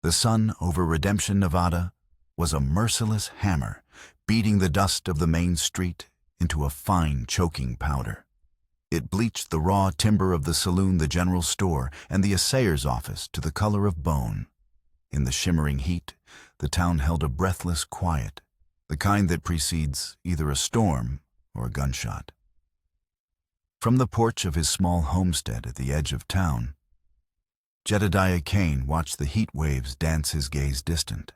The sun over Redemption, Nevada, was a merciless hammer, beating the dust of the main street into a fine, choking powder. It bleached the raw timber of the saloon, the general store, and the assayer's office to the color of bone. In the shimmering heat, the town held a breathless quiet, the kind that precedes either a storm or a gunshot. From the porch of his small homestead at the edge of town, Jedediah Kane watched the heat waves dance his gaze distant.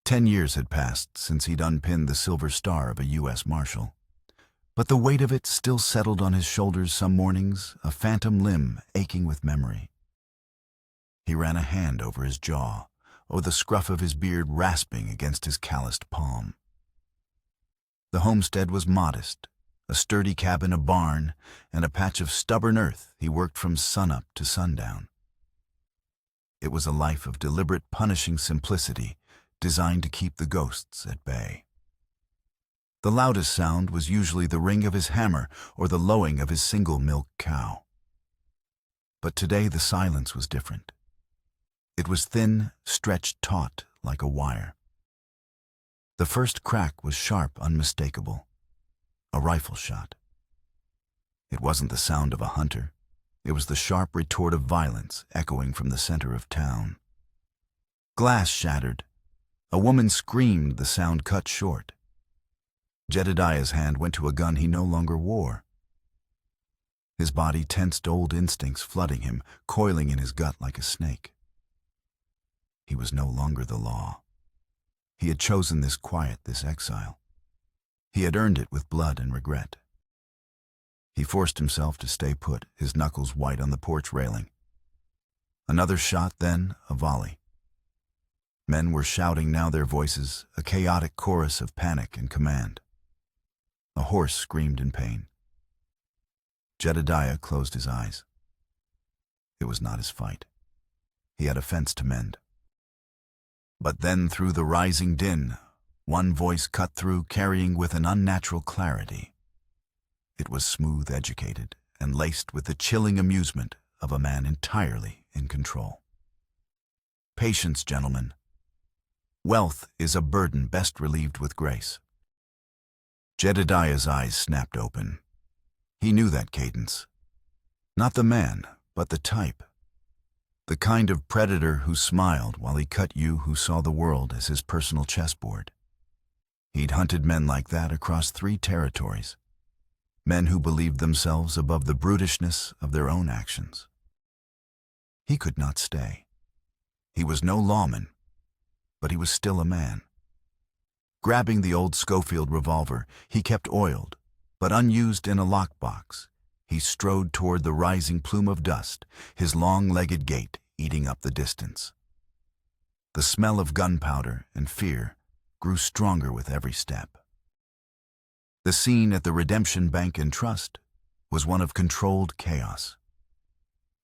10 years had passed since he'd unpinned the silver star of a U.S. Marshal, but the weight of it still settled on his shoulders some mornings, a phantom limb aching with memory. He ran a hand over his jaw, or the scruff of his beard rasping against his calloused palm. The homestead was modest, a sturdy cabin, a barn, and a patch of stubborn earth he worked from sunup to sundown. It was a life of deliberate, punishing simplicity, designed to keep the ghosts at bay. The loudest sound was usually the ring of his hammer or the lowing of his single milk cow. But today the silence was different. It was thin, stretched taut like a wire. The first crack was sharp, unmistakable. A rifle shot. It wasn't the sound of a hunter. It was the sharp retort of violence echoing from the center of town. Glass shattered. A woman screamed, the sound cut short. Jedediah's hand went to a gun he no longer wore. His body tensed, old instincts flooding him, coiling in his gut like a snake. He was no longer the law. He had chosen this quiet, this exile. He had earned it with blood and regret. He forced himself to stay put, his knuckles white on the porch railing. Another shot, then a volley. Men were shouting now, their voices, a chaotic chorus of panic and command. A horse screamed in pain. Jedediah closed his eyes. It was not his fight. He had a fence to mend. But then through the rising din, one voice cut through, carrying with an unnatural clarity. It was smooth, educated, and laced with the chilling amusement of a man entirely in control. Patience, gentlemen. Wealth is a burden best relieved with grace. Jedediah's eyes snapped open. He knew that cadence. Not the man, but the type. The kind of predator who smiled while he cut you, who saw the world as his personal chessboard. He'd hunted men like that across 3 territories. Men who believed themselves above the brutishness of their own actions. He could not stay. He was no lawman, but he was still a man. Grabbing the old Schofield revolver, he kept oiled, but unused in a lockbox, he strode toward the rising plume of dust, his long-legged gait eating up the distance. The smell of gunpowder and fear grew stronger with every step. The scene at the Redemption Bank and Trust was one of controlled chaos.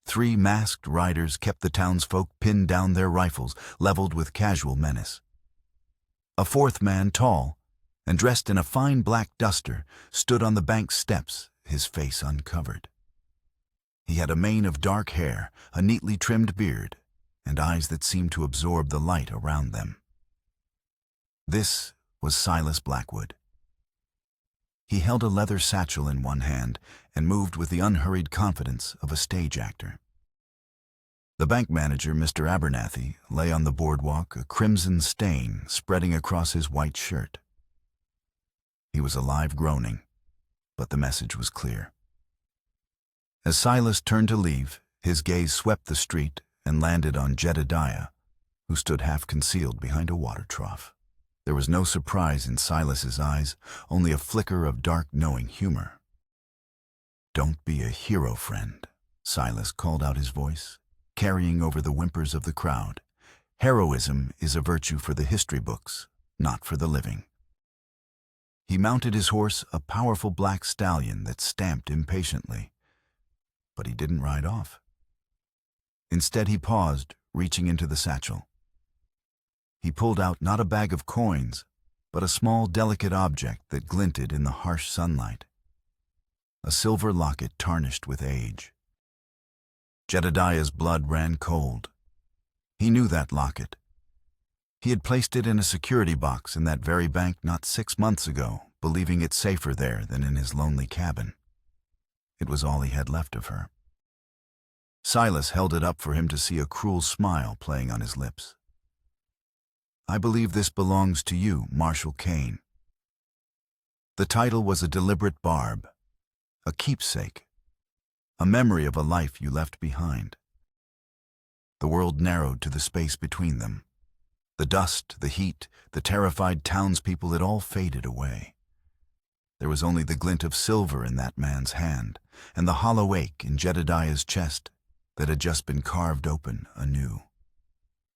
3 masked riders kept the townsfolk pinned down, their rifles leveled with casual menace. A 4th man, tall and dressed in a fine black duster, stood on the bank's steps, his face uncovered. He had a mane of dark hair, a neatly trimmed beard, and eyes that seemed to absorb the light around them. This was Silas Blackwood. He held a leather satchel in one hand and moved with the unhurried confidence of a stage actor. The bank manager, Mr. Abernathy, lay on the boardwalk, a crimson stain spreading across his white shirt. He was alive, groaning, but the message was clear. As Silas turned to leave, his gaze swept the street and landed on Jedediah, who stood half concealed behind a water trough. There was no surprise in Silas's eyes, only a flicker of dark, knowing humor. "Don't be a hero, friend," Silas called out, his voice carrying over the whimpers of the crowd. "Heroism is a virtue for the history books, not for the living." He mounted his horse, a powerful black stallion that stamped impatiently. But he didn't ride off. Instead, he paused, reaching into the satchel. He pulled out not a bag of coins, but a small, delicate object that glinted in the harsh sunlight. A silver locket tarnished with age. Jedediah's blood ran cold. He knew that locket. He had placed it in a security box in that very bank not 6 months ago, believing it safer there than in his lonely cabin. It was all he had left of her. Silas held it up for him to see, a cruel smile playing on his lips. "I believe this belongs to you, Marshall Kane." The title was a deliberate barb, a keepsake, a memory of a life you left behind. The world narrowed to the space between them. The dust, the heat, the terrified townspeople, it all faded away. There was only the glint of silver in that man's hand, and the hollow ache in Jedediah's chest that had just been carved open anew.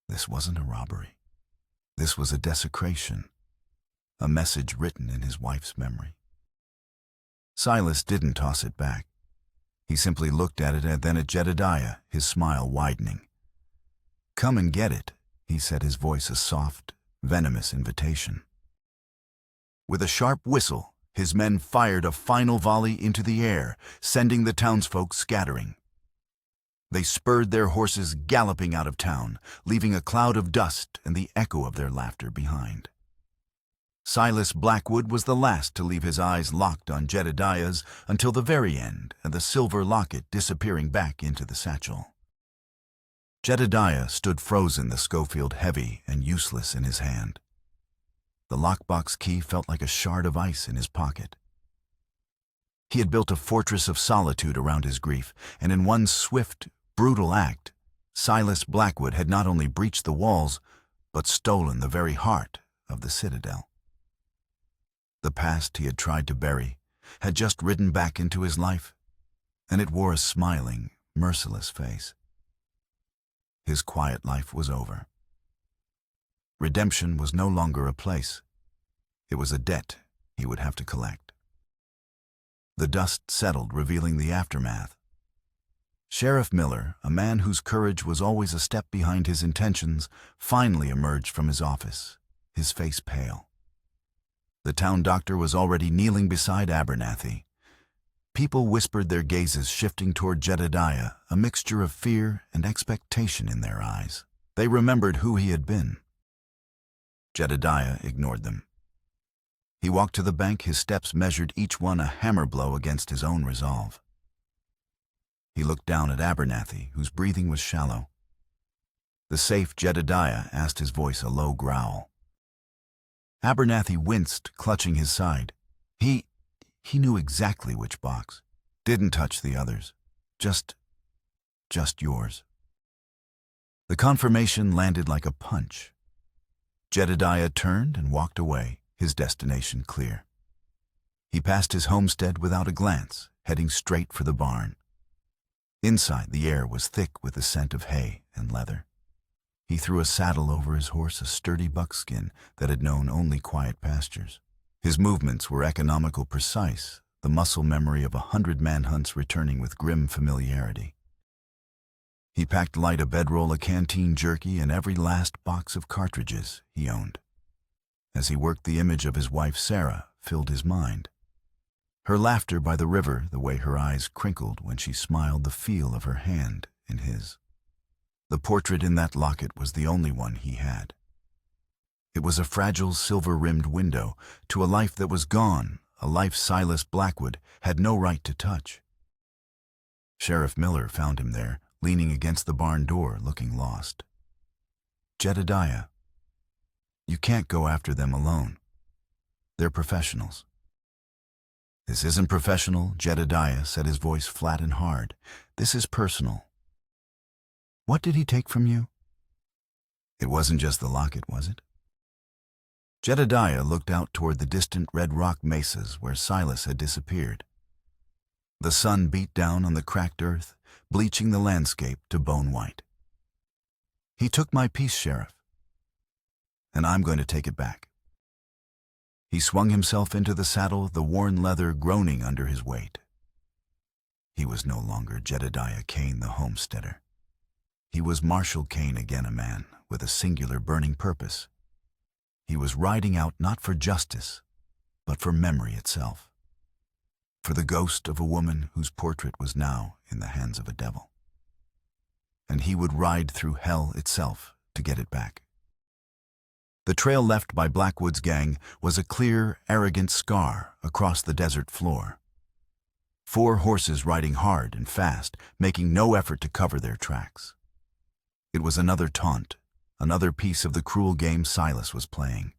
This wasn't a robbery. This was a desecration, a message written in his wife's memory. Silas didn't toss it back. He simply looked at it and then at Jedediah, his smile widening. "Come and get it," he said, his voice a soft, venomous invitation. With a sharp whistle, his men fired a final volley into the air, sending the townsfolk scattering. They spurred their horses galloping out of town, leaving a cloud of dust and the echo of their laughter behind. Silas Blackwood was the last to leave his eyes locked on Jedediah's until the very end, and the silver locket disappearing back into the satchel. Jedediah stood frozen, the Schofield heavy and useless in his hand. The lockbox key felt like a shard of ice in his pocket. He had built a fortress of solitude around his grief, and in one swift, brutal act, Silas Blackwood had not only breached the walls, but stolen the very heart of the citadel. The past he had tried to bury had just ridden back into his life, and it wore a smiling, merciless face. His quiet life was over. Redemption was no longer a place. It was a debt he would have to collect. The dust settled, revealing the aftermath. Sheriff Miller, a man whose courage was always a step behind his intentions, finally emerged from his office, his face pale. The town doctor was already kneeling beside Abernathy. People whispered, their gazes shifting toward Jedediah, a mixture of fear and expectation in their eyes. They remembered who he had been. Jedediah ignored them. He walked to the bank, his steps measured, each one a hammer blow against his own resolve. He looked down at Abernathy, whose breathing was shallow. The safe Jedediah asked, his voice a low growl. Abernathy winced, clutching his side. He knew exactly which box. Didn't touch the others. Just yours. The confirmation landed like a punch. Jedediah turned and walked away, his destination clear. He passed his homestead without a glance, heading straight for the barn. Inside, the air was thick with the scent of hay and leather. He threw a saddle over his horse, a sturdy buckskin that had known only quiet pastures. His movements were economical, precise, the muscle memory of 100 manhunts returning with grim familiarity. He packed light, a bedroll, a canteen jerky, and every last box of cartridges he owned. As he worked, the image of his wife Sarah filled his mind. Her laughter by the river, the way her eyes crinkled when she smiled, the feel of her hand in his. The portrait in that locket was the only one he had. It was a fragile, silver-rimmed window to a life that was gone, a life Silas Blackwood had no right to touch. Sheriff Miller found him there, leaning against the barn door, looking lost. "Jedediah, you can't go after them alone. They're professionals." "This isn't professional," Jedediah said, his voice flat and hard. "This is personal." "What did he take from you?" "It wasn't just the locket, was it?" Jedediah looked out toward the distant red rock mesas where Silas had disappeared. The sun beat down on the cracked earth, bleaching the landscape to bone white. "He took my piece, Sheriff, and I'm going to take it back." He swung himself into the saddle, the worn leather groaning under his weight. He was no longer Jedediah Kane, the homesteader. He was Marshall Kane again, a man with a singular burning purpose. He was riding out not for justice, but for memory itself, for the ghost of a woman whose portrait was now in the hands of a devil. And he would ride through hell itself to get it back. The trail left by Blackwood's gang was a clear, arrogant scar across the desert floor. 4 horses riding hard and fast, making no effort to cover their tracks. It was another taunt, another piece of the cruel game Silas was playing.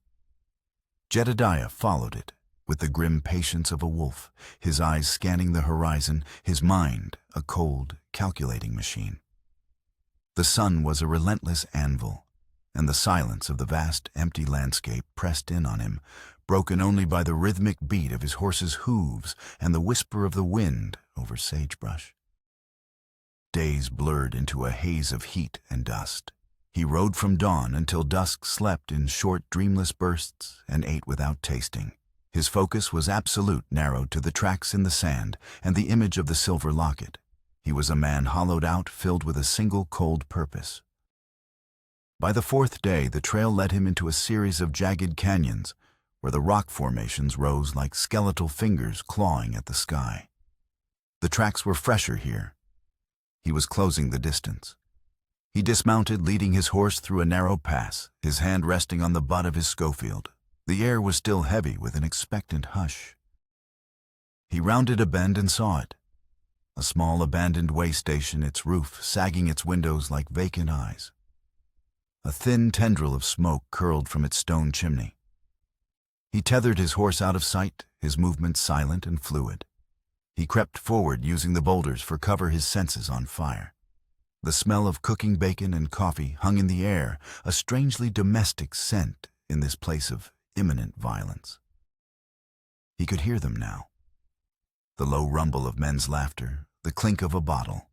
Jedediah followed it, with the grim patience of a wolf, his eyes scanning the horizon, his mind a cold, calculating machine. The sun was a relentless anvil, and the silence of the vast, empty landscape pressed in on him, broken only by the rhythmic beat of his horse's hooves and the whisper of the wind over sagebrush. Days blurred into a haze of heat and dust. He rode from dawn until dusk, slept in short, dreamless bursts, and ate without tasting. His focus was absolute, narrowed to the tracks in the sand and the image of the silver locket. He was a man hollowed out, filled with a single cold purpose. By the 4th day, the trail led him into a series of jagged canyons, where the rock formations rose like skeletal fingers clawing at the sky. The tracks were fresher here. He was closing the distance. He dismounted, leading his horse through a narrow pass, his hand resting on the butt of his Schofield. The air was still heavy with an expectant hush. He rounded a bend and saw it. A small abandoned way station, its roof sagging its windows like vacant eyes. A thin tendril of smoke curled from its stone chimney. He tethered his horse out of sight, his movements silent and fluid. He crept forward, using the boulders for cover, his senses on fire. The smell of cooking bacon and coffee hung in the air, a strangely domestic scent in this place of imminent violence. He could hear them now. The low rumble of men's laughter, the clink of a bottle.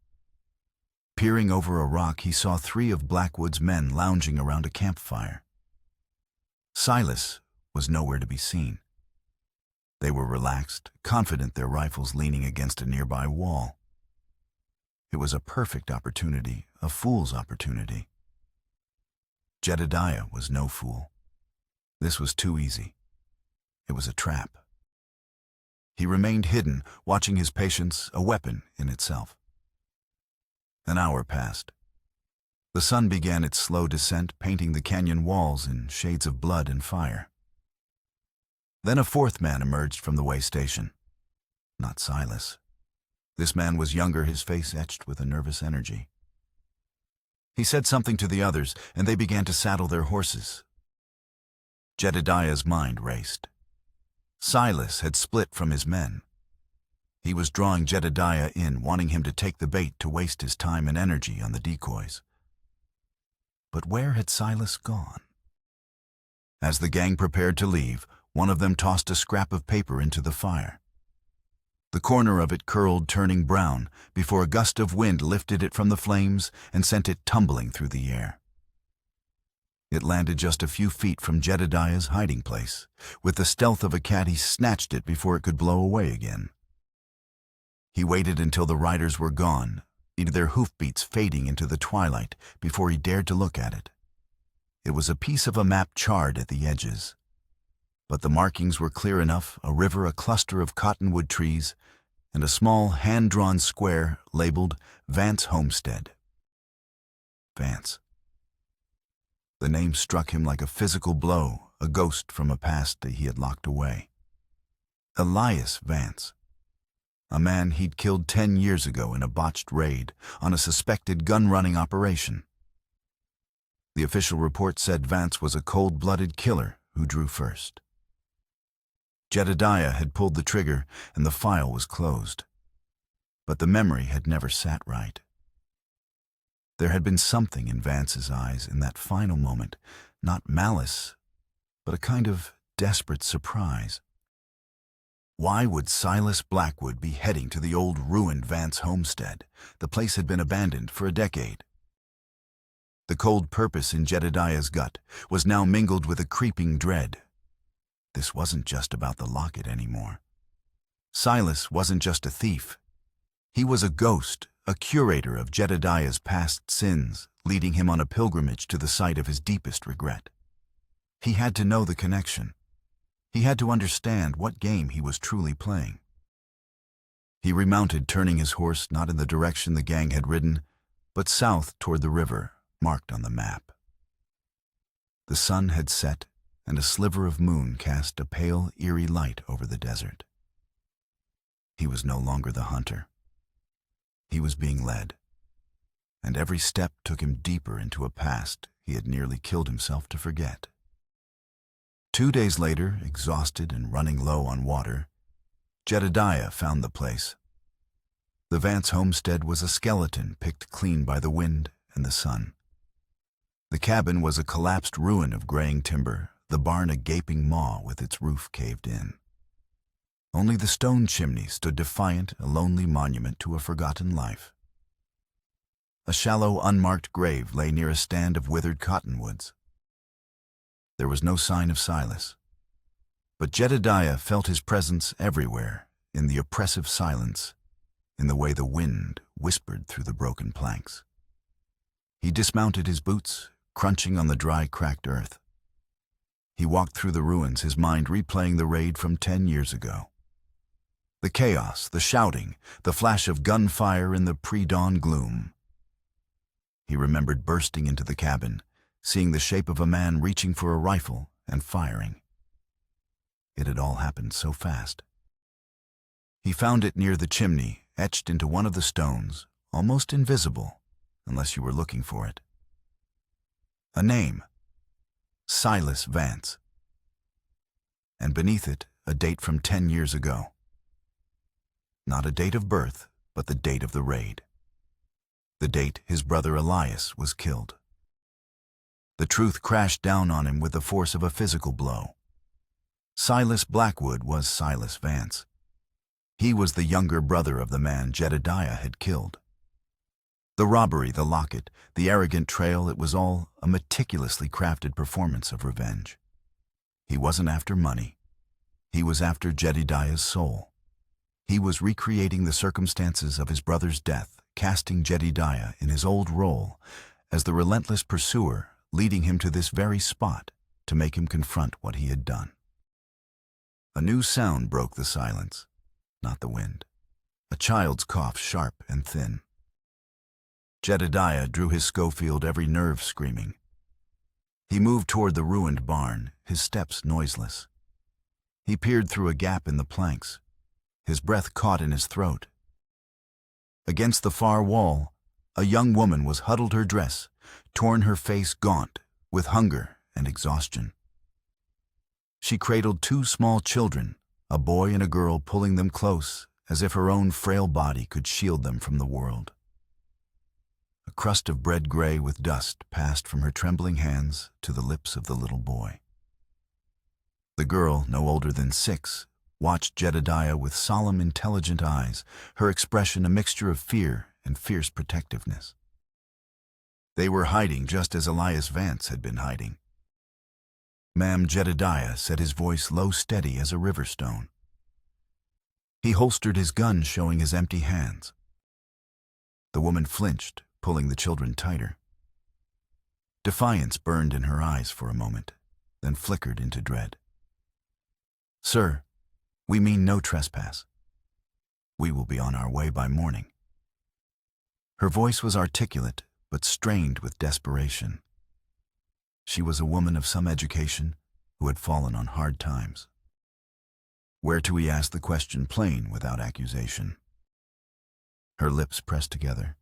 Peering over a rock, he saw 3 of Blackwood's men lounging around a campfire. Silas was nowhere to be seen. They were relaxed, confident, their rifles leaning against a nearby wall. It was a perfect opportunity, a fool's opportunity. Jedediah was no fool. This was too easy. It was a trap. He remained hidden, watching his patience, a weapon in itself. An hour passed. The sun began its slow descent, painting the canyon walls in shades of blood and fire. Then a 4th man emerged from the way station. Not Silas. This man was younger, his face etched with a nervous energy. He said something to the others, and they began to saddle their horses. Jedediah's mind raced. Silas had split from his men. He was drawing Jedediah in, wanting him to take the bait, to waste his time and energy on the decoys. But where had Silas gone? As the gang prepared to leave, one of them tossed a scrap of paper into the fire. The corner of it curled, turning brown, before a gust of wind lifted it from the flames and sent it tumbling through the air. It landed just a few feet from Jedediah's hiding place. With the stealth of a cat, he snatched it before it could blow away again. He waited until the riders were gone, their hoofbeats fading into the twilight, before he dared to look at it. It was a piece of a map, charred at the edges. But the markings were clear enough: a river, a cluster of cottonwood trees, and a small hand-drawn square labeled Vance Homestead. Vance. The name struck him like a physical blow, a ghost from a past that he had locked away. Elias Vance. A man he'd killed 10 years ago in a botched raid on a suspected gun-running operation. The official report said Vance was a cold-blooded killer who drew first. Jedediah had pulled the trigger and the file was closed. But the memory had never sat right. There had been something in Vance's eyes in that final moment, not malice, but a kind of desperate surprise. Why would Silas Blackwood be heading to the old ruined Vance homestead? The place had been abandoned for a decade. The cold purpose in Jedediah's gut was now mingled with a creeping dread. This wasn't just about the locket anymore. Silas wasn't just a thief. He was a ghost, a curator of Jedediah's past sins, leading him on a pilgrimage to the site of his deepest regret. He had to know the connection. He had to understand what game he was truly playing. He remounted, turning his horse not in the direction the gang had ridden, but south toward the river, marked on the map. The sun had set, and a sliver of moon cast a pale, eerie light over the desert. He was no longer the hunter. He was being led, and every step took him deeper into a past he had nearly killed himself to forget. 2 days later, exhausted and running low on water, Jedediah found the place. The Vance homestead was a skeleton picked clean by the wind and the sun. The cabin was a collapsed ruin of graying timber, the barn a gaping maw with its roof caved in. Only the stone chimney stood defiant, a lonely monument to a forgotten life. A shallow, unmarked grave lay near a stand of withered cottonwoods. There was no sign of Silas, but Jedediah felt his presence everywhere, in the oppressive silence, in the way the wind whispered through the broken planks. He dismounted his boots, crunching on the dry, cracked earth. He walked through the ruins, his mind replaying the raid from 10 years ago. The chaos, the shouting, the flash of gunfire in the pre-dawn gloom. He remembered bursting into the cabin, seeing the shape of a man reaching for a rifle and firing. It had all happened so fast. He found it near the chimney, etched into one of the stones, almost invisible, unless you were looking for it. A name, Silas Vance. And beneath it, a date from 10 years ago. Not a date of birth, but the date of the raid. The date his brother Elias was killed. The truth crashed down on him with the force of a physical blow. Silas Blackwood was Silas Vance. He was the younger brother of the man Jedediah had killed. The robbery, the locket, the arrogant trail, it was all a meticulously crafted performance of revenge. He wasn't after money. He was after Jedediah's soul. He was recreating the circumstances of his brother's death, casting Jedediah in his old role as the relentless pursuer, leading him to this very spot to make him confront what he had done. A new sound broke the silence, not the wind. A child's cough, sharp and thin. Jedediah drew his Schofield, every nerve screaming. He moved toward the ruined barn, his steps noiseless. He peered through a gap in the planks, his breath caught in his throat. Against the far wall, a young woman was huddled, her dress torn, her face gaunt with hunger and exhaustion. She cradled 2 small children, a boy and a girl, pulling them close as if her own frail body could shield them from the world. A crust of bread gray with dust passed from her trembling hands to the lips of the little boy. The girl, no older than 6, watched Jedediah with solemn, intelligent eyes, her expression a mixture of fear and fierce protectiveness. They were hiding just as Elias Vance had been hiding. "Ma'am," Jedediah said, his voice low, steady as a river stone. He holstered his gun, showing his empty hands. The woman flinched, pulling the children tighter. Defiance burned in her eyes for a moment, then flickered into dread. "Sir, we mean no trespass. We will be on our way by morning." Her voice was articulate, but strained with desperation. She was a woman of some education who had fallen on hard times. Whereto he asked the question plain, without accusation. Her lips pressed together.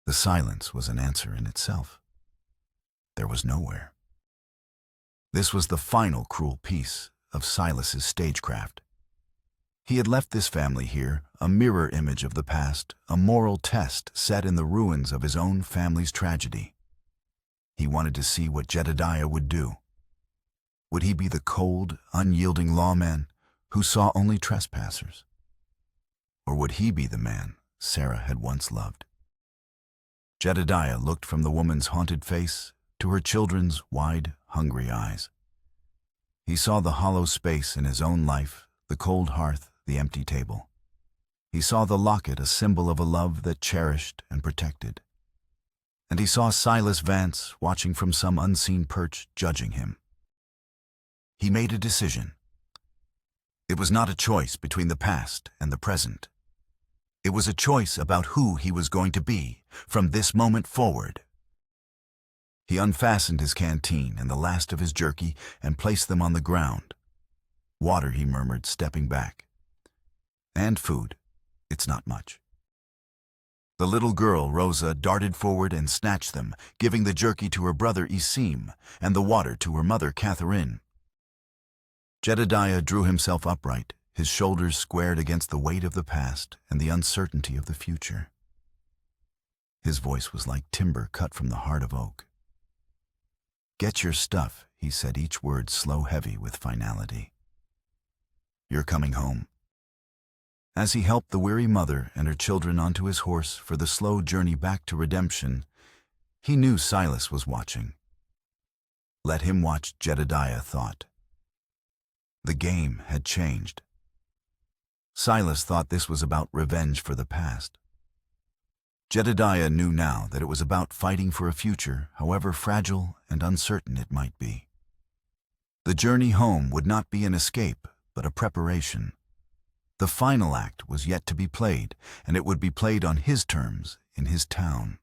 The silence was an answer in itself. There was nowhere. This was the final cruel piece of Silas's stagecraft. He had left this family here, a mirror image of the past, a moral test set in the ruins of his own family's tragedy. He wanted to see what Jedediah would do. Would he be the cold, unyielding lawman who saw only trespassers? Or would he be the man Sarah had once loved? Jedediah looked from the woman's haunted face to her children's wide, hungry eyes. He saw the hollow space in his own life, the cold hearth, the empty table. He saw the locket, a symbol of a love that cherished and protected. And he saw Silas Vance watching from some unseen perch, judging him. He made a decision. It was not a choice between the past and the present. It was a choice about who he was going to be from this moment forward. He unfastened his canteen and the last of his jerky and placed them on the ground. "Water," he murmured, stepping back. "And food. It's not much." The little girl, Rosa, darted forward and snatched them, giving the jerky to her brother Isim and the water to her mother Catherine. Jedediah drew himself upright, his shoulders squared against the weight of the past and the uncertainty of the future. His voice was like timber cut from the heart of oak. "Get your stuff," he said, each word slow, heavy with finality. "You're coming home." As he helped the weary mother and her children onto his horse for the slow journey back to redemption, he knew Silas was watching. Let him watch, Jedediah thought. The game had changed. Silas thought this was about revenge for the past. Jedediah knew now that it was about fighting for a future, however fragile and uncertain it might be. The journey home would not be an escape, but a preparation. The final act was yet to be played, and it would be played on his terms, in his town.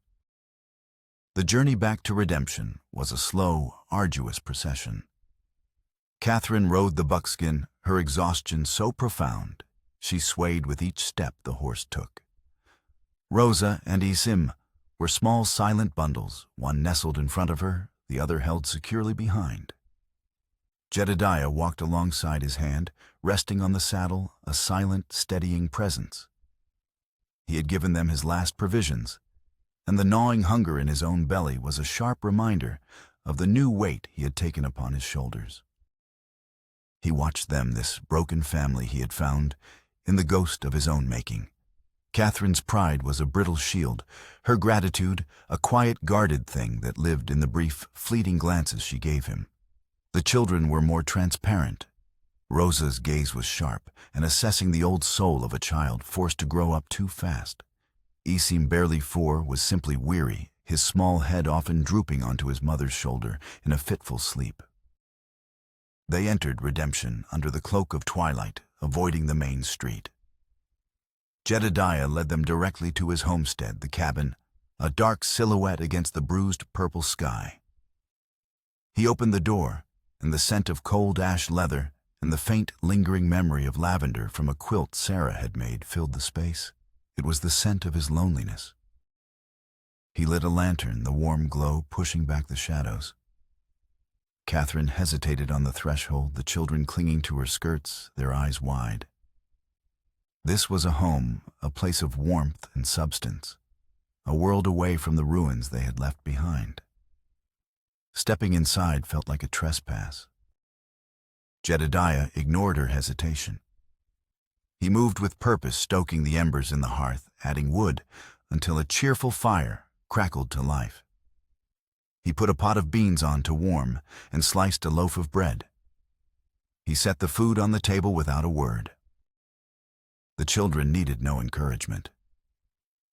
The journey back to redemption was a slow, arduous procession. Catherine rode the buckskin, her exhaustion so profound, she swayed with each step the horse took. Rosa and Isim were small, silent bundles, one nestled in front of her, the other held securely behind. Jedediah walked alongside his hand, resting on the saddle, a silent, steadying presence. He had given them his last provisions, and the gnawing hunger in his own belly was a sharp reminder of the new weight he had taken upon his shoulders. He watched them, this broken family he had found, in the ghost of his own making. Catherine's pride was a brittle shield, her gratitude a quiet, guarded thing that lived in the brief, fleeting glances she gave him. The children were more transparent. Rosa's gaze was sharp and assessing the old soul of a child forced to grow up too fast. Isim, barely 4, was simply weary, his small head often drooping onto his mother's shoulder in a fitful sleep. They entered redemption under the cloak of twilight, avoiding the main street. Jedediah led them directly to his homestead, the cabin, a dark silhouette against the bruised purple sky. He opened the door, and the scent of cold ash leather and the faint, lingering memory of lavender from a quilt Sarah had made filled the space. It was the scent of his loneliness. He lit a lantern, the warm glow pushing back the shadows. Catherine hesitated on the threshold, the children clinging to her skirts, their eyes wide. This was a home, a place of warmth and substance, a world away from the ruins they had left behind. Stepping inside felt like a trespass. Jedediah ignored her hesitation. He moved with purpose, stoking the embers in the hearth, adding wood, until a cheerful fire crackled to life. He put a pot of beans on to warm and sliced a loaf of bread. He set the food on the table without a word. The children needed no encouragement.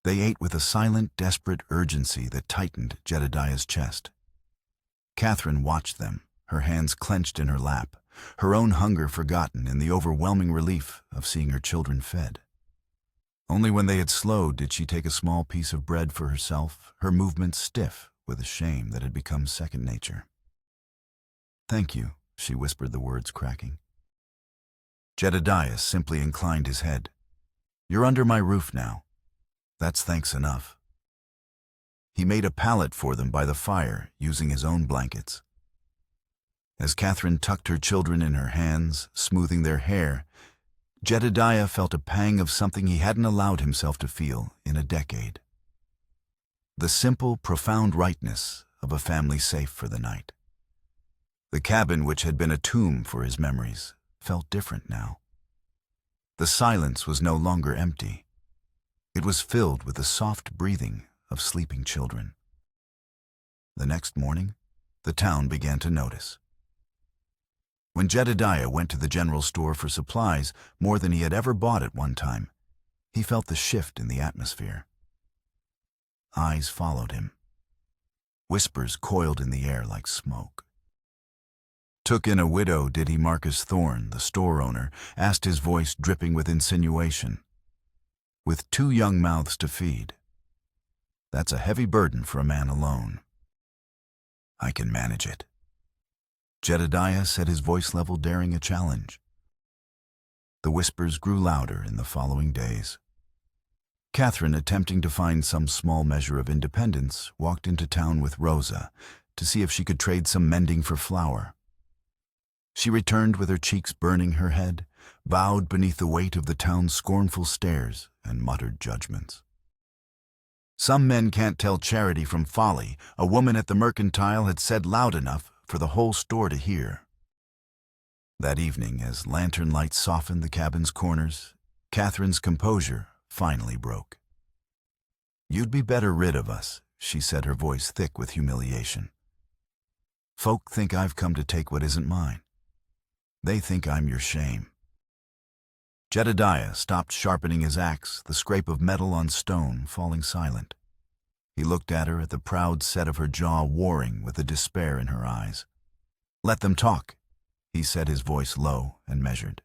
They ate with a silent, desperate urgency that tightened Jedediah's chest. Catherine watched them, her hands clenched in her lap, her own hunger forgotten in the overwhelming relief of seeing her children fed. Only when they had slowed did she take a small piece of bread for herself, her movements stiff with a shame that had become second nature. "Thank you," she whispered, the words cracking. Jedediah simply inclined his head. "You're under my roof now. That's thanks enough." He made a pallet for them by the fire, using his own blankets. As Catherine tucked her children in her hands, smoothing their hair, Jedediah felt a pang of something he hadn't allowed himself to feel in a decade. The simple, profound rightness of a family safe for the night. The cabin, which had been a tomb for his memories, felt different now. The silence was no longer empty. It was filled with the soft breathing of sleeping children. The next morning, the town began to notice. When Jedediah went to the general store for supplies, more than he had ever bought at one time, he felt the shift in the atmosphere. Eyes followed him. Whispers coiled in the air like smoke. "Took in a widow, did he?" Marcus Thorne, the store owner, asked, his voice dripping with insinuation. "With 2 young mouths to feed. That's a heavy burden for a man alone." I can manage it." Jedediah said, his voice level, daring a challenge. The whispers grew louder in the following days. Catherine, attempting to find some small measure of independence, walked into town with Rosa to see if she could trade some mending for flour. She returned with her cheeks burning, her head bowed beneath the weight of the town's scornful stares and muttered judgments. "Some men can't tell charity from folly," a woman at the mercantile had said loud enough for the whole store to hear. That evening, as lantern lights softened the cabin's corners, Catherine's composure finally broke. "You'd be better rid of us," she said, her voice thick with humiliation. "Folk think I've come to take what isn't mine. They think I'm your shame." Jedediah stopped sharpening his axe, the scrape of metal on stone falling silent. He looked at her, at the proud set of her jaw warring with the despair in her eyes. "Let them talk," he said, his voice low and measured.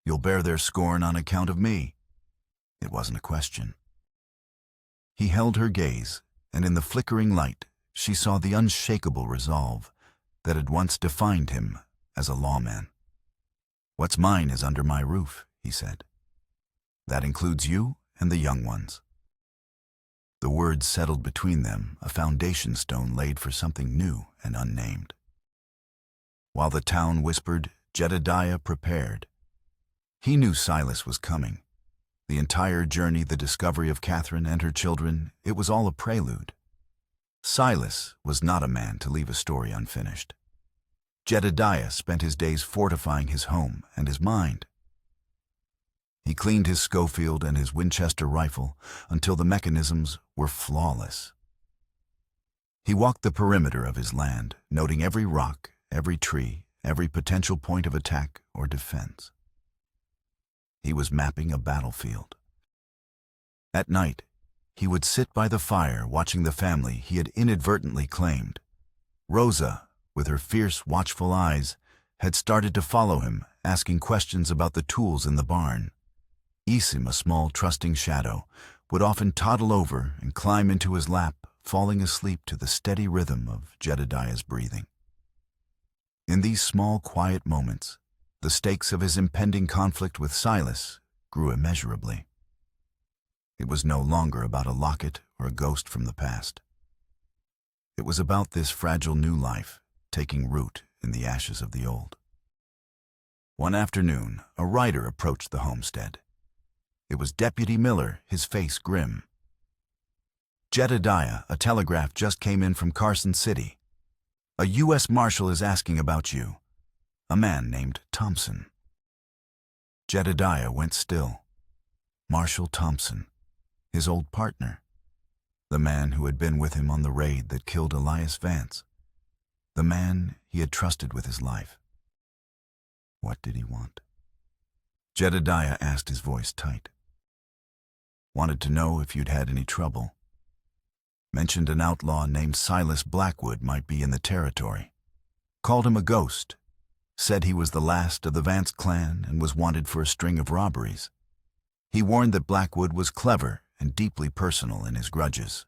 "You'll bear their scorn on account of me." It wasn't a question. He held her gaze, and in the flickering light, she saw the unshakable resolve that had once defined him as a lawman. "What's mine is under my roof," he said. "That includes you and the young ones." The words settled between them, a foundation stone laid for something new and unnamed. While the town whispered, Jedediah prepared. He knew Silas was coming. The entire journey, the discovery of Catherine and her children, it was all a prelude. Silas was not a man to leave a story unfinished. Jedediah spent his days fortifying his home and his mind. He cleaned his Schofield and his Winchester rifle until the mechanisms were flawless. He walked the perimeter of his land, noting every rock, every tree, every potential point of attack or defense. He was mapping a battlefield. At night, he would sit by the fire watching the family he had inadvertently claimed. Rosa, with her fierce, watchful eyes, had started to follow him, asking questions about the tools in the barn. Isim, a small, trusting shadow, would often toddle over and climb into his lap, falling asleep to the steady rhythm of Jedediah's breathing. In these small, quiet moments, the stakes of his impending conflict with Silas grew immeasurably. It was no longer about a locket or a ghost from the past. It was about this fragile new life taking root in the ashes of the old. One afternoon, a rider approached the homestead. It was Deputy Miller, his face grim. "Jedediah, a telegraph just came in from Carson City. A U.S. Marshal is asking about you. A man named Thompson." Jedediah went still. Marshal Thompson, his old partner, the man who had been with him on the raid that killed Elias Vance, the man he had trusted with his life. What did he want? Jedediah asked, his voice tight. "Wanted to know if you'd had any trouble. Mentioned an outlaw named Silas Blackwood might be in the territory. Called him a ghost. Said he was the last of the Vance clan and was wanted for a string of robberies. He warned that Blackwood was clever and deeply personal in his grudges."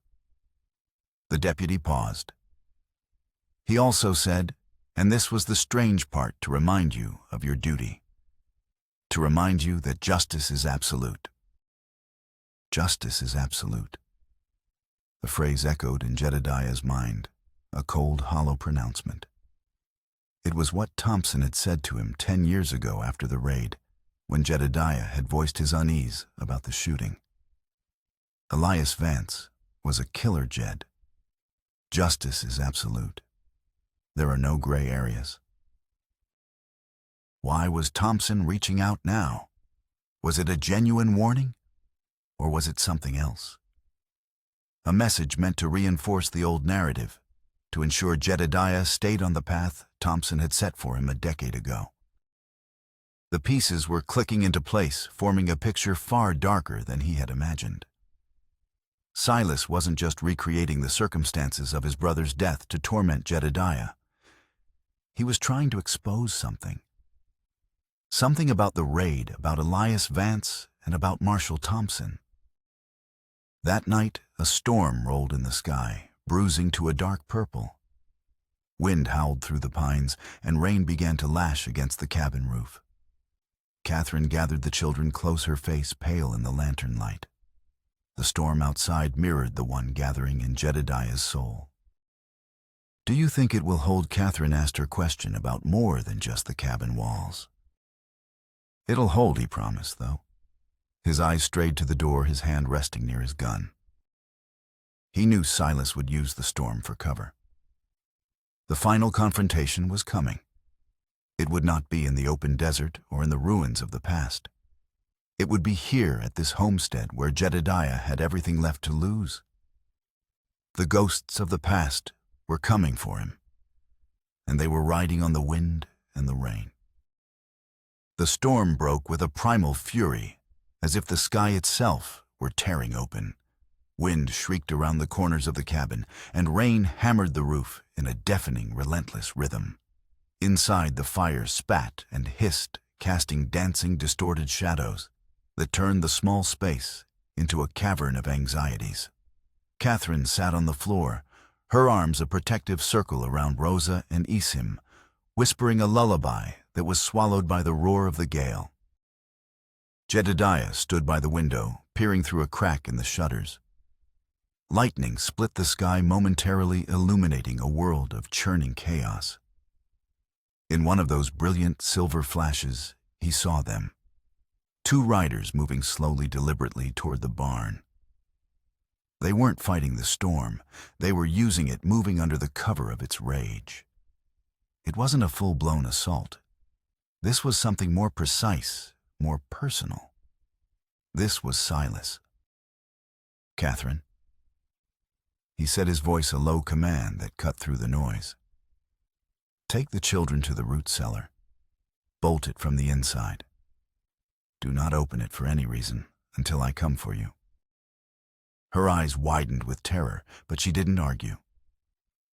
The deputy paused. "He also said, and this was the strange part, to remind you of your duty. To remind you that justice is absolute." Justice is absolute. The phrase echoed in Jedediah's mind, a cold, hollow pronouncement. It was what Thompson had said to him 10 years ago after the raid, when Jedediah had voiced his unease about the shooting. Elias Vance was a killer, Jed. Justice is absolute. There are no gray areas. Why was Thompson reaching out now? Was it a genuine warning? Or was it something else? A message meant to reinforce the old narrative, to ensure Jedediah stayed on the path Thompson had set for him a decade ago. The pieces were clicking into place, forming a picture far darker than he had imagined. Silas wasn't just recreating the circumstances of his brother's death to torment Jedediah. He was trying to expose something. Something about the raid, about Elias Vance, and about Marshal Thompson. That night, a storm rolled in the sky, bruising to a dark purple. Wind howled through the pines, and rain began to lash against the cabin roof. Catherine gathered the children close, her face pale in the lantern light. The storm outside mirrored the one gathering in Jedediah's soul. "Do you think it will hold?" Catherine asked her question about more than just the cabin walls. "It'll hold," he promised, though. His eyes strayed to the door, his hand resting near his gun. He knew Silas would use the storm for cover. The final confrontation was coming. It would not be in the open desert or in the ruins of the past. It would be here at this homestead where Jedediah had everything left to lose. The ghosts of the past were coming for him, and they were riding on the wind and the rain. The storm broke with a primal fury, as if the sky itself were tearing open. Wind shrieked around the corners of the cabin, and rain hammered the roof in a deafening, relentless rhythm. Inside, the fire spat and hissed, casting dancing, distorted shadows that turned the small space into a cavern of anxieties. Catherine sat on the floor, her arms a protective circle around Rosa and Isim, whispering a lullaby that was swallowed by the roar of the gale. Jedediah stood by the window, peering through a crack in the shutters. Lightning split the sky, momentarily illuminating a world of churning chaos. In one of those brilliant silver flashes, he saw them. Two riders moving slowly, deliberately toward the barn. They weren't fighting the storm. They were using it, moving under the cover of its rage. It wasn't a full-blown assault. This was something more precise, more personal. This was Silas. "Catherine." He said, his voice a low command that cut through the noise. "Take the children to the root cellar. Bolt it from the inside. Do not open it for any reason until I come for you." Her eyes widened with terror, but she didn't argue.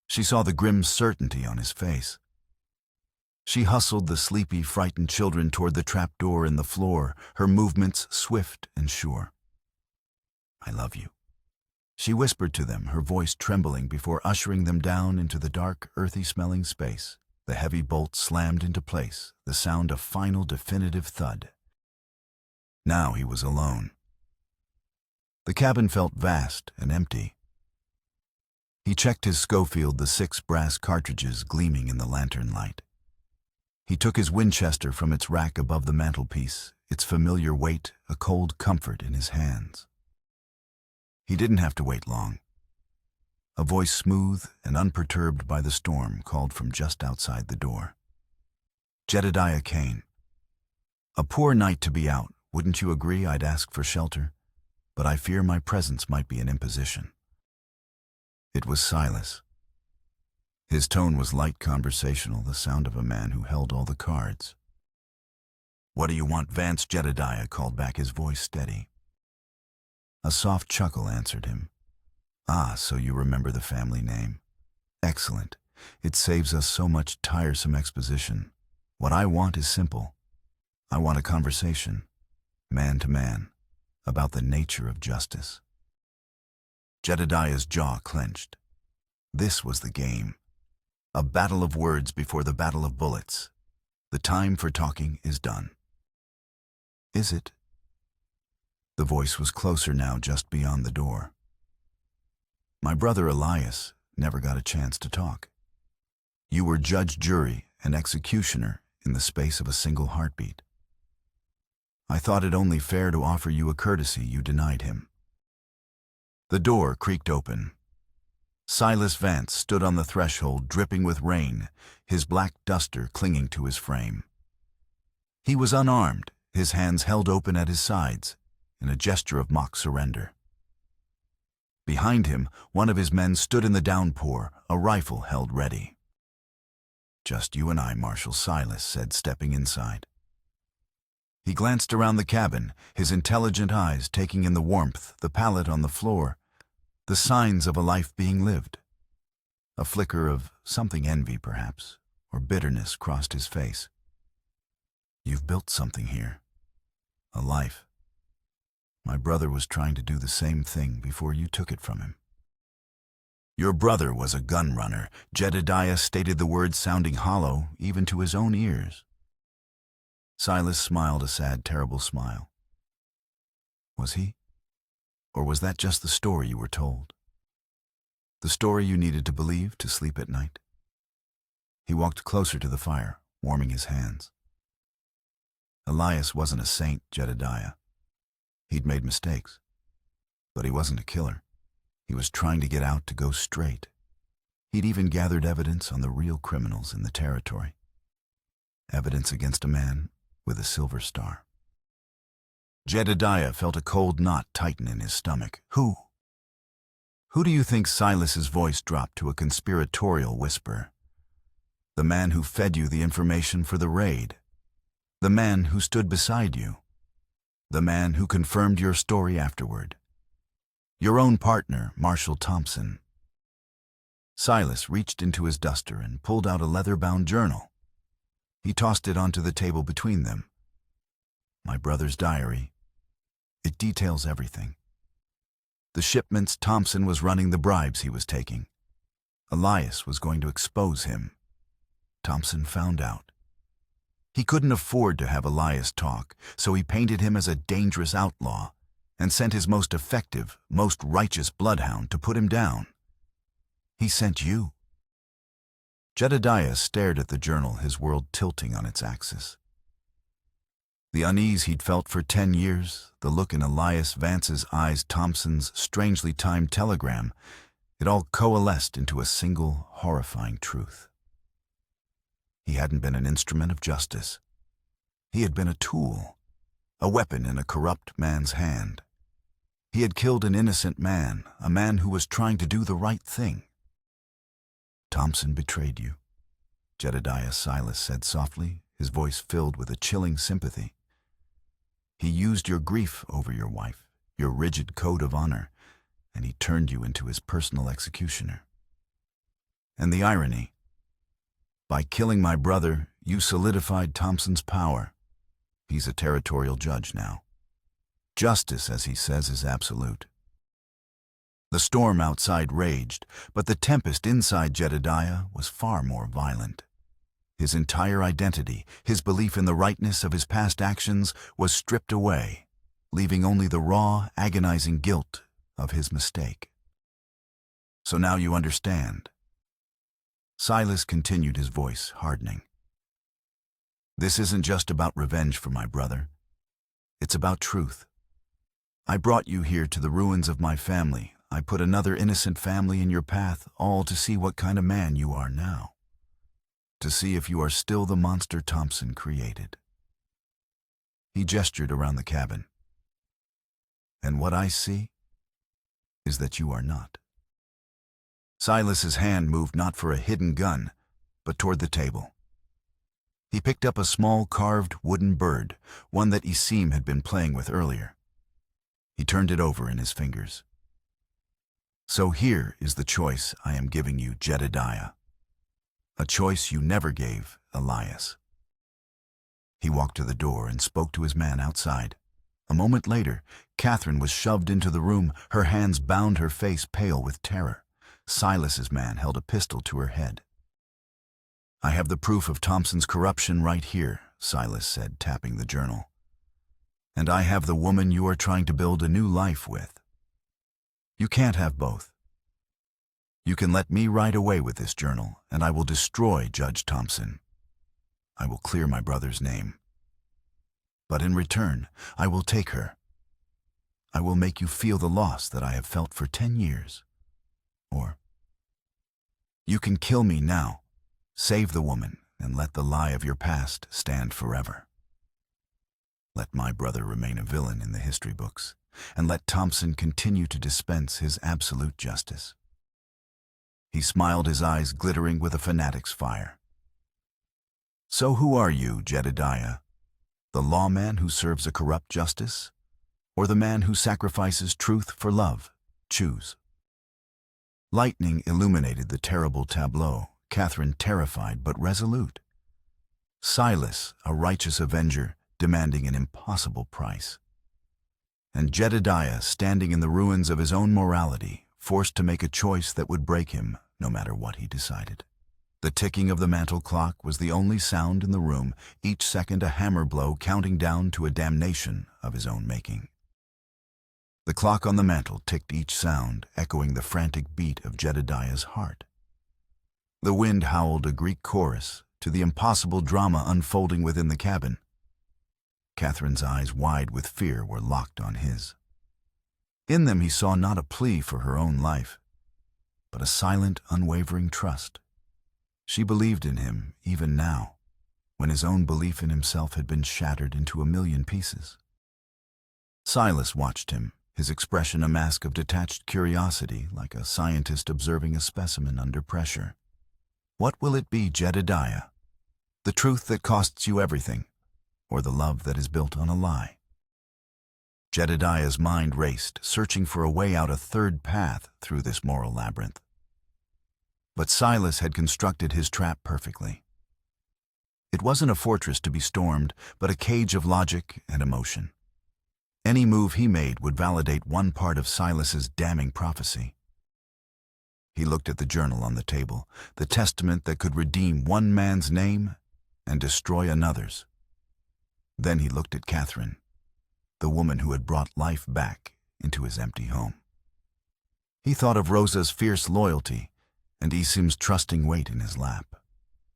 She saw the grim certainty on his face. She hustled the sleepy, frightened children toward the trapdoor in the floor, her movements swift and sure. "I love you," she whispered to them, her voice trembling before ushering them down into the dark, earthy-smelling space. The heavy bolt slammed into place, the sound a final, definitive thud. Now he was alone. The cabin felt vast and empty. He checked his Schofield, the 6 brass cartridges gleaming in the lantern light. He took his Winchester from its rack above the mantelpiece, its familiar weight a cold comfort in his hands. He didn't have to wait long. A voice smooth and unperturbed by the storm called from just outside the door. "Jedediah Kane. A poor night to be out, wouldn't you agree? I'd ask for shelter, but I fear my presence might be an imposition." It was Silas. His tone was light, conversational, the sound of a man who held all the cards. "What do you want, Vance?" Jedediah called back, his voice steady. A soft chuckle answered him. "Ah, so you remember the family name. Excellent. It saves us so much tiresome exposition. What I want is simple. I want a conversation, man to man, about the nature of justice." Jedediah's jaw clenched. This was the game. A battle of words before the battle of bullets. The time for talking is done. "Is it?" The voice was closer now, just beyond the door. "My brother Elias never got a chance to talk. You were judge, jury, and executioner in the space of a single heartbeat. I thought it only fair to offer you a courtesy you denied him." The door creaked open. Silas Vance stood on the threshold, dripping with rain, his black duster clinging to his frame. He was unarmed, his hands held open at his sides, in a gesture of mock surrender. Behind him, one of his men stood in the downpour, a rifle held ready. "Just you and I, Marshal," Silas said, stepping inside. He glanced around the cabin, his intelligent eyes taking in the warmth, the pallet on the floor, the signs of a life being lived. A flicker of something, envy perhaps, or bitterness, crossed his face. "You've built something here. A life. My brother was trying to do the same thing before you took it from him." Your brother was a gun runner. Jedediah stated the words sounding hollow, even to his own ears. Silas smiled a sad, terrible smile. Was he? Or was that just the story you were told? The story you needed to believe to sleep at night? He walked closer to the fire, warming his hands. Elias wasn't a saint, Jedediah. He'd made mistakes. But he wasn't a killer. He was trying to get out to go straight. He'd even gathered evidence on the real criminals in the territory. Evidence against a man with a silver star. Jedediah felt a cold knot tighten in his stomach. Who? Who do you think? Silas's voice dropped to a conspiratorial whisper. The man who fed you the information for the raid. The man who stood beside you. The man who confirmed your story afterward. Your own partner, Marshall Thompson. Silas reached into his duster and pulled out a leather-bound journal. He tossed it onto the table between them. My brother's diary. It details everything. The shipments Thompson was running, the bribes he was taking. Elias was going to expose him. Thompson found out. He couldn't afford to have Elias talk, so he painted him as a dangerous outlaw and sent his most effective, most righteous bloodhound to put him down. He sent you. Jedediah stared at the journal, his world tilting on its axis. The unease he'd felt for 10 years, the look in Elias Vance's eyes, Thompson's strangely timed telegram, it all coalesced into a single, horrifying truth. He hadn't been an instrument of justice. He had been a tool, a weapon in a corrupt man's hand. He had killed an innocent man, a man who was trying to do the right thing. Thompson betrayed you, Jedediah, Silas said softly, his voice filled with a chilling sympathy. He used your grief over your wife, your rigid code of honor, and he turned you into his personal executioner. And the irony, by killing my brother, you solidified Thompson's power. He's a territorial judge now. Justice, as he says, is absolute. The storm outside raged, but the tempest inside Jedediah was far more violent. His entire identity, his belief in the rightness of his past actions, was stripped away, leaving only the raw, agonizing guilt of his mistake. So now you understand. Silas continued, his voice hardening. This isn't just about revenge for my brother. It's about truth. I brought you here to the ruins of my family. I put another innocent family in your path, all to see what kind of man you are now. To see if you are still the monster Thompson created. He gestured around the cabin. And what I see is that you are not. Silas's hand moved not for a hidden gun, but toward the table. He picked up a small carved wooden bird, one that Isim had been playing with earlier. He turned it over in his fingers. So here is the choice I am giving you, Jedediah. A choice you never gave, Elias. He walked to the door and spoke to his man outside. A moment later, Catherine was shoved into the room, her hands bound, her face pale with terror. Silas's man held a pistol to her head. I have the proof of Thompson's corruption right here, Silas said, tapping the journal. And I have the woman you are trying to build a new life with. You can't have both. You can let me ride away with this journal, and I will destroy Judge Thompson. I will clear my brother's name. But in return, I will take her. I will make you feel the loss that I have felt for 10 years. Or, you can kill me now, save the woman, and let the lie of your past stand forever. Let my brother remain a villain in the history books, and let Thompson continue to dispense his absolute justice. He smiled, his eyes glittering with a fanatic's fire. So who are you, Jedediah? The lawman who serves a corrupt justice? Or the man who sacrifices truth for love? Choose. Lightning illuminated the terrible tableau, Catherine terrified but resolute. Silas, a righteous avenger, demanding an impossible price. And Jedediah standing in the ruins of his own morality, forced to make a choice that would break him no matter what he decided. The ticking of the mantel clock was the only sound in the room, each second a hammer blow counting down to a damnation of his own making. The clock on the mantel ticked each sound, echoing the frantic beat of Jedediah's heart. The wind howled a Greek chorus to the impossible drama unfolding within the cabin. Catherine's eyes, wide with fear, were locked on his. In them he saw not a plea for her own life, but a silent, unwavering trust. She believed in him even now, when his own belief in himself had been shattered into a million pieces. Silas watched him, his expression a mask of detached curiosity, like a scientist observing a specimen under pressure. What will it be, Jedediah? The truth that costs you everything, or the love that is built on a lie? Jedediah's mind raced, searching for a way out, a third path through this moral labyrinth. But Silas had constructed his trap perfectly. It wasn't a fortress to be stormed, but a cage of logic and emotion. Any move he made would validate one part of Silas's damning prophecy. He looked at the journal on the table, the testament that could redeem one man's name and destroy another's. Then he looked at Catherine, the woman who had brought life back into his empty home. He thought of Rosa's fierce loyalty and Isim's trusting weight in his lap.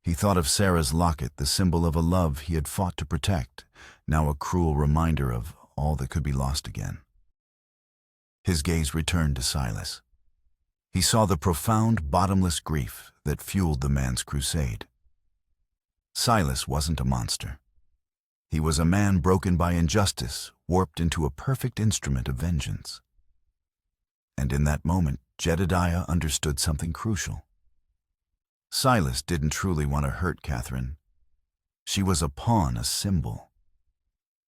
He thought of Sarah's locket, the symbol of a love he had fought to protect, now a cruel reminder of all that could be lost again. His gaze returned to Silas. He saw the profound, bottomless grief that fueled the man's crusade. Silas wasn't a monster. He was a man broken by injustice, warped into a perfect instrument of vengeance. And in that moment, Jedediah understood something crucial. Silas didn't truly want to hurt Catherine. She was a pawn, a symbol.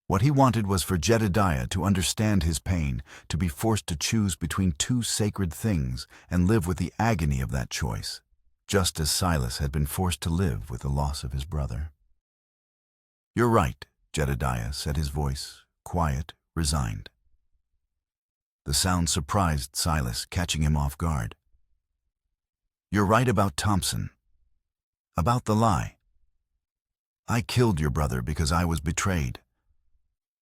What he wanted was for Jedediah to understand his pain, to be forced to choose between two sacred things and live with the agony of that choice, just as Silas had been forced to live with the loss of his brother. "You're right," Jedediah said, his voice quiet, resigned. The sound surprised Silas, catching him off guard. "You're right about Thompson. About the lie. I killed your brother because I was betrayed.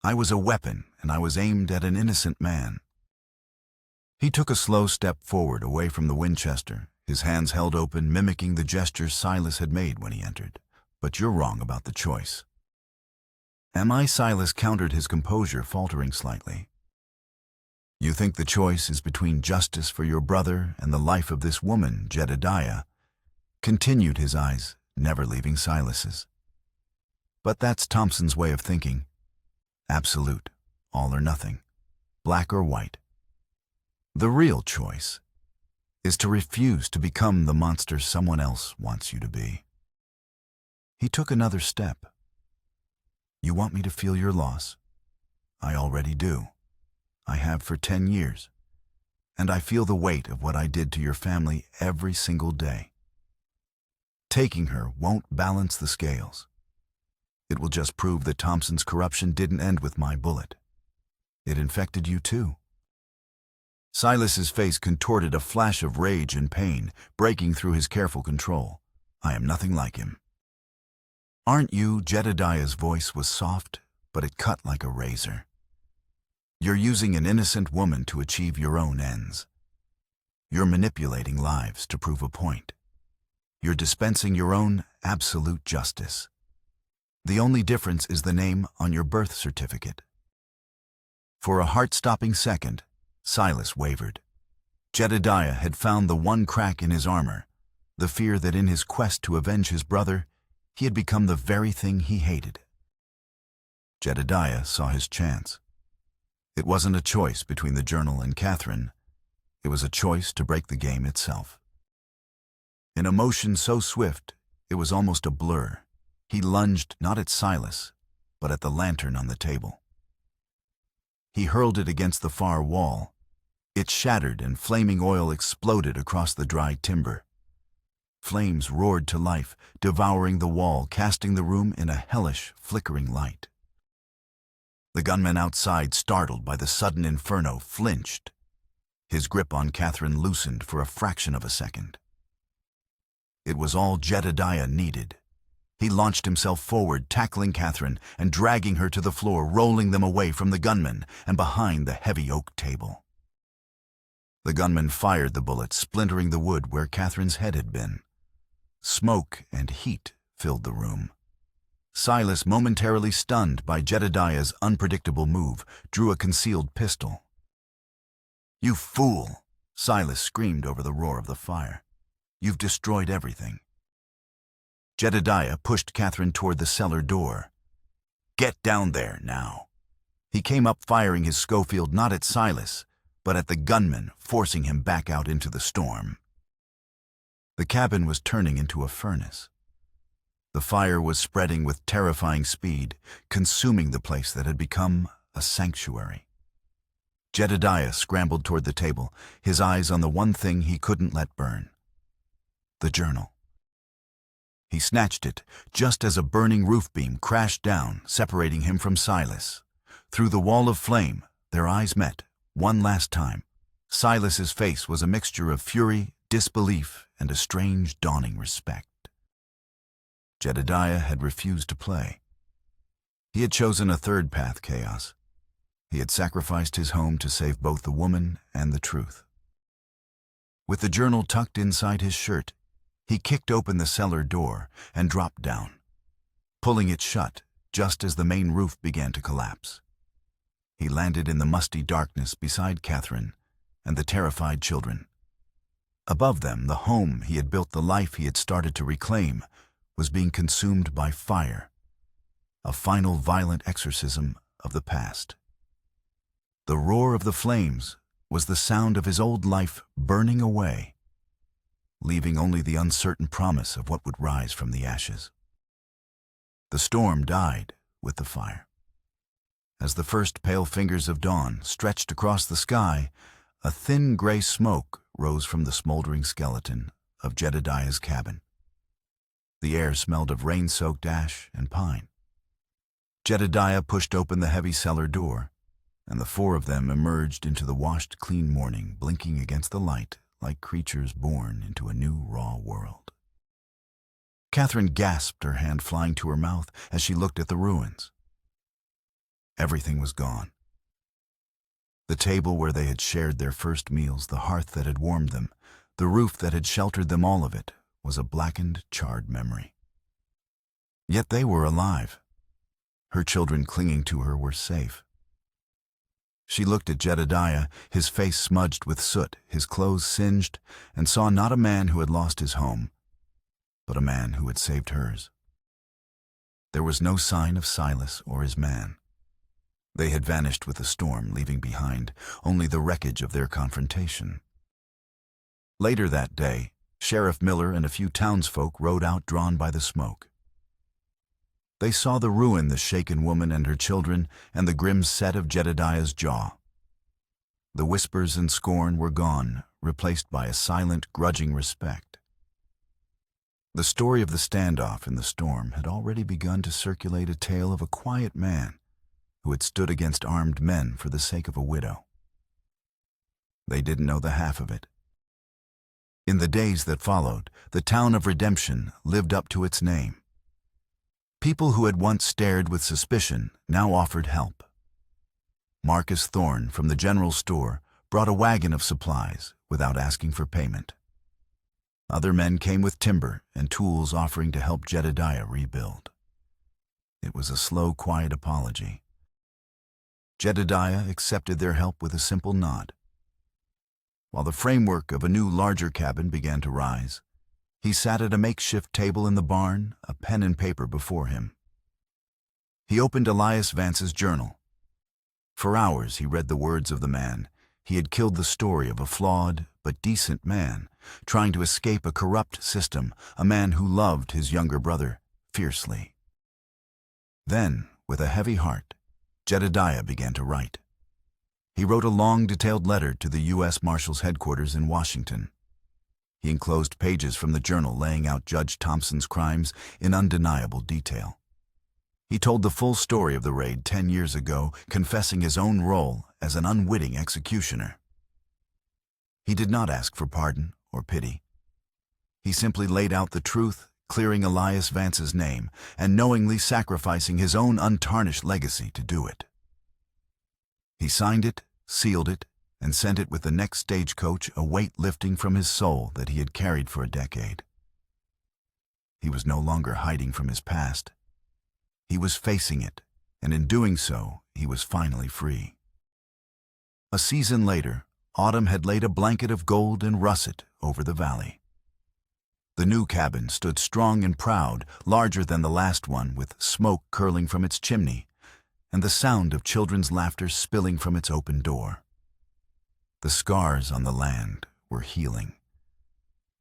I was a weapon, and I was aimed at an innocent man." He took a slow step forward, away from the Winchester, his hands held open, mimicking the gesture Silas had made when he entered. "But you're wrong about the choice." "Am I?" Silas countered, his composure faltering slightly. "You think the choice is between justice for your brother and the life of this woman," Jedediah continued, his eyes never leaving Silas's. "But that's Thompson's way of thinking. Absolute, all or nothing, black or white. The real choice is to refuse to become the monster someone else wants you to be." He took another step. "You want me to feel your loss? I already do. I have for 10 years. And I feel the weight of what I did to your family every single day. Taking her won't balance the scales. It will just prove that Thompson's corruption didn't end with my bullet. It infected you too." Silas's face contorted, a flash of rage and pain breaking through his careful control. "I am nothing like him." "Aren't you?" Jedediah's voice was soft, but it cut like a razor. "You're using an innocent woman to achieve your own ends. You're manipulating lives to prove a point. You're dispensing your own absolute justice. The only difference is the name on your birth certificate." For a heart-stopping second, Silas wavered. Jedediah had found the one crack in his armor, the fear that in his quest to avenge his brother, he had become the very thing he hated. Jedediah saw his chance. It wasn't a choice between the journal and Catherine. It was a choice to break the game itself. In a motion so swift, it was almost a blur. He lunged not at Silas, but at the lantern on the table. He hurled it against the far wall. It shattered and flaming oil exploded across the dry timber. Flames roared to life, devouring the wall, casting the room in a hellish, flickering light. The gunmen outside, startled by the sudden inferno, flinched. His grip on Catherine loosened for a fraction of a second. It was all Jedediah needed. He launched himself forward, tackling Catherine and dragging her to the floor, rolling them away from the gunman and behind the heavy oak table. The gunman fired the bullet, splintering the wood where Catherine's head had been. Smoke and heat filled the room. Silas, momentarily stunned by Jedediah's unpredictable move, drew a concealed pistol. "You fool!" Silas screamed over the roar of the fire. "You've destroyed everything." Jedediah pushed Catherine toward the cellar door. "Get down there, now." He came up firing his Schofield not at Silas, but at the gunman, forcing him back out into the storm. The cabin was turning into a furnace. The fire was spreading with terrifying speed, consuming the place that had become a sanctuary. Jedediah scrambled toward the table, his eyes on the one thing he couldn't let burn: the journal. He snatched it just as a burning roof beam crashed down, separating him from Silas. Through the wall of flame, their eyes met, one last time. Silas's face was a mixture of fury, disbelief, and a strange dawning respect. Jedediah had refused to play. He had chosen a third path: chaos. He had sacrificed his home to save both the woman and the truth. With the journal tucked inside his shirt, he kicked open the cellar door and dropped down, pulling it shut just as the main roof began to collapse. He landed in the musty darkness beside Catherine and the terrified children. Above them, the home he had built, the life he had started to reclaim, was being consumed by fire, a final violent exorcism of the past. The roar of the flames was the sound of his old life burning away, leaving only the uncertain promise of what would rise from the ashes. The storm died with the fire. As the first pale fingers of dawn stretched across the sky, a thin gray smoke rose from the smoldering skeleton of Jedediah's cabin. The air smelled of rain-soaked ash and pine. Jedediah pushed open the heavy cellar door, and the four of them emerged into the washed, clean morning, blinking against the light like creatures born into a new, raw world. Catherine gasped, her hand flying to her mouth as she looked at the ruins. Everything was gone. The table where they had shared their first meals, the hearth that had warmed them, the roof that had sheltered them, all of it was a blackened, charred memory. Yet they were alive. Her children clinging to her were safe. She looked at Jedediah, his face smudged with soot, his clothes singed, and saw not a man who had lost his home, but a man who had saved hers. There was no sign of Silas or his man. They had vanished with the storm, leaving behind only the wreckage of their confrontation. Later that day, Sheriff Miller and a few townsfolk rode out, drawn by the smoke. They saw the ruin, the shaken woman and her children, and the grim set of Jedediah's jaw. The whispers and scorn were gone, replaced by a silent, grudging respect. The story of the standoff in the storm had already begun to circulate, a tale of a quiet man who had stood against armed men for the sake of a widow. They didn't know the half of it. In the days that followed, the town of Redemption lived up to its name. People who had once stared with suspicion now offered help. Marcus Thorne from the general store brought a wagon of supplies without asking for payment. Other men came with timber and tools, offering to help Jedediah rebuild. It was a slow, quiet apology. Jedediah accepted their help with a simple nod. While the framework of a new, larger cabin began to rise, he sat at a makeshift table in the barn, a pen and paper before him. He opened Elias Vance's journal. For hours he read the words of the man. He had killed the story of a flawed but decent man, trying to escape a corrupt system, a man who loved his younger brother fiercely. Then, with a heavy heart, Jedediah began to write. He wrote a long, detailed letter to the U.S. Marshal's headquarters in Washington. He enclosed pages from the journal laying out Judge Thompson's crimes in undeniable detail. He told the full story of the raid 10 years ago, confessing his own role as an unwitting executioner. He did not ask for pardon or pity. He simply laid out the truth, clearing Elias Vance's name and knowingly sacrificing his own untarnished legacy to do it. He signed it, sealed it, and sent it with the next stagecoach, a weight lifting from his soul that he had carried for a decade. He was no longer hiding from his past. He was facing it, and in doing so, he was finally free. A season later, autumn had laid a blanket of gold and russet over the valley. The new cabin stood strong and proud, larger than the last one, with smoke curling from its chimney, and the sound of children's laughter spilling from its open door. The scars on the land were healing,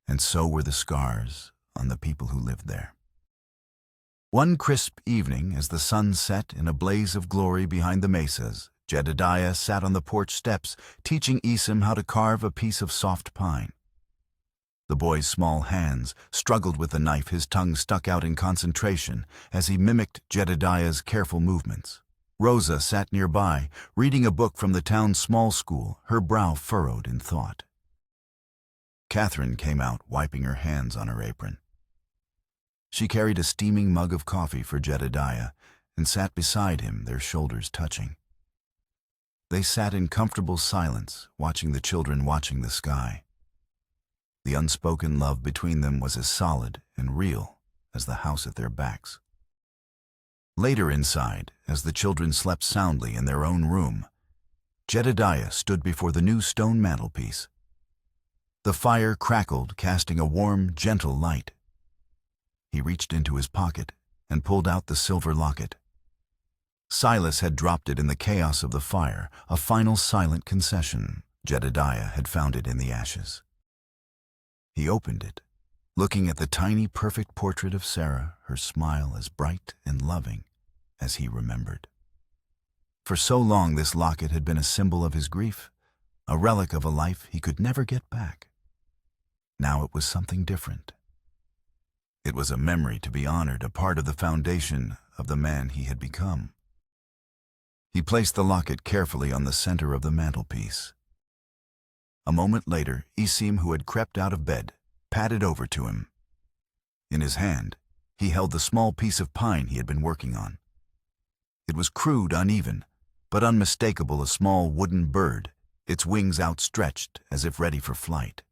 and so were the scars on the people who lived there. One crisp evening, as the sun set in a blaze of glory behind the mesas, Jedediah sat on the porch steps, teaching Isim how to carve a piece of soft pine. The boy's small hands struggled with the knife, his tongue stuck out in concentration as he mimicked Jedediah's careful movements. Rosa sat nearby, reading a book from the town's small school, her brow furrowed in thought. Catherine came out, wiping her hands on her apron. She carried a steaming mug of coffee for Jedediah and sat beside him, their shoulders touching. They sat in comfortable silence, watching the children watching the sky. The unspoken love between them was as solid and real as the house at their backs. Later inside, as the children slept soundly in their own room, Jedediah stood before the new stone mantelpiece. The fire crackled, casting a warm, gentle light. He reached into his pocket and pulled out the silver locket. Silas had dropped it in the chaos of the fire, a final silent concession. Jedediah had found it in the ashes. He opened it, looking at the tiny, perfect portrait of Sarah, her smile as bright and loving as he remembered. For so long this locket had been a symbol of his grief, a relic of a life he could never get back. Now it was something different. It was a memory to be honored, a part of the foundation of the man he had become. He placed the locket carefully on the center of the mantelpiece. A moment later, Isim, who had crept out of bed, padded over to him. In his hand, he held the small piece of pine he had been working on. It was crude, uneven, but unmistakable, a small wooden bird, its wings outstretched as if ready for flight.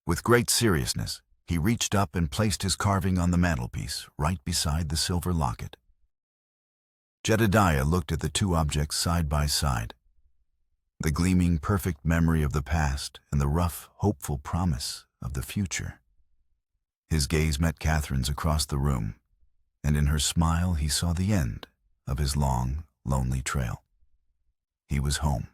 With great seriousness, he reached up and placed his carving on the mantelpiece, right beside the silver locket. Jedediah looked at the two objects side by side. The gleaming, perfect memory of the past and the rough, hopeful promise of the future. His gaze met Catherine's across the room, and in her smile he saw the end of his long, lonely trail. He was home.